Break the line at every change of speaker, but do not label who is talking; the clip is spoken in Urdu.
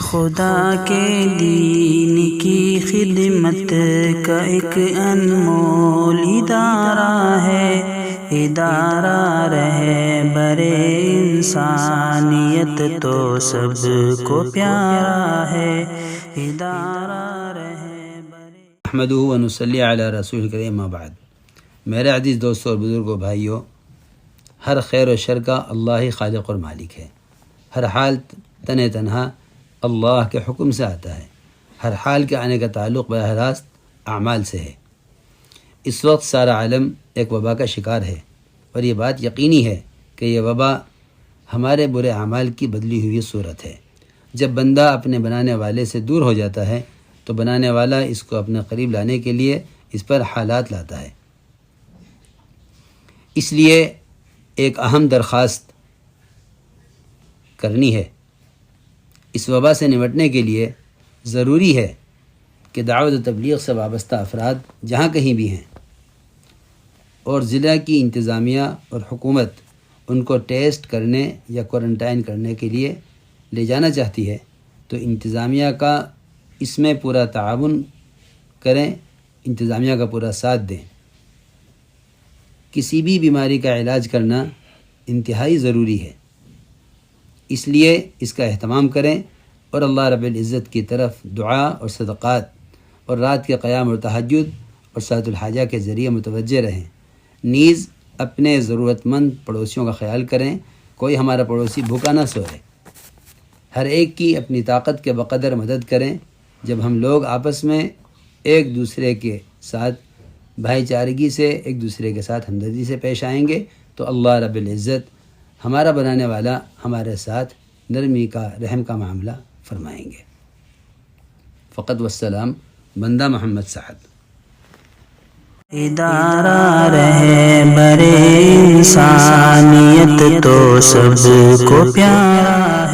خدا کے دین کی خدمت کا ایک انمول ادارہ ہے، ادارہ رہے برے انسانیت تو سب کو پیارا ہے، ادارہ رہے برے
احمدہ و نصلی علی رسول کریم اما بعد۔ میرے عزیز دوستوں اور بزرگوں بھائیوں، ہر خیر و شر کا اللہ ہی خالق اور مالک ہے۔ ہر حال تنہا اللہ کے حکم سے آتا ہے۔ ہر حال کے آنے کا تعلق براہ راست اعمال سے ہے۔ اس وقت سارا عالم ایک وبا کا شکار ہے، اور یہ بات یقینی ہے کہ یہ وبا ہمارے برے اعمال کی بدلی ہوئی صورت ہے۔ جب بندہ اپنے بنانے والے سے دور ہو جاتا ہے تو بنانے والا اس کو اپنے قریب لانے کے لیے اس پر حالات لاتا ہے۔ اس لیے ایک اہم درخواست کرنی ہے۔ اس وبا سے نمٹنے کے لیے ضروری ہے کہ دعوت و تبلیغ سے وابستہ افراد جہاں کہیں بھی ہیں اور ضلع کی انتظامیہ اور حکومت ان کو ٹیسٹ کرنے یا کوارنٹائن کرنے کے لیے لے جانا چاہتی ہے تو انتظامیہ کا اس میں پورا تعاون کریں، انتظامیہ کا پورا ساتھ دیں۔ کسی بھی بیماری کا علاج کرنا انتہائی ضروری ہے، اس لیے اس کا اہتمام کریں اور اللہ رب العزت کی طرف دعا اور صدقات اور رات کے قیام اور تہجد اور صلاۃ الحاجہ کے ذریعے متوجہ رہیں۔ نیز اپنے ضرورت مند پڑوسیوں کا خیال کریں، کوئی ہمارا پڑوسی بھوکا نہ سوئے۔ ہر ایک کی اپنی طاقت کے بقدر مدد کریں۔ جب ہم لوگ آپس میں ایک دوسرے کے ساتھ بھائی چارگی سے، ایک دوسرے کے ساتھ ہمدردی سے پیش آئیں گے تو اللہ رب العزت ہمارا بنانے والا ہمارے ساتھ نرمی کا، رحم کا معاملہ فرمائیں گے۔ فقط والسلام، بندہ محمد سعد۔
ادارہ رہے برے انسانیت تو سب کو پیارا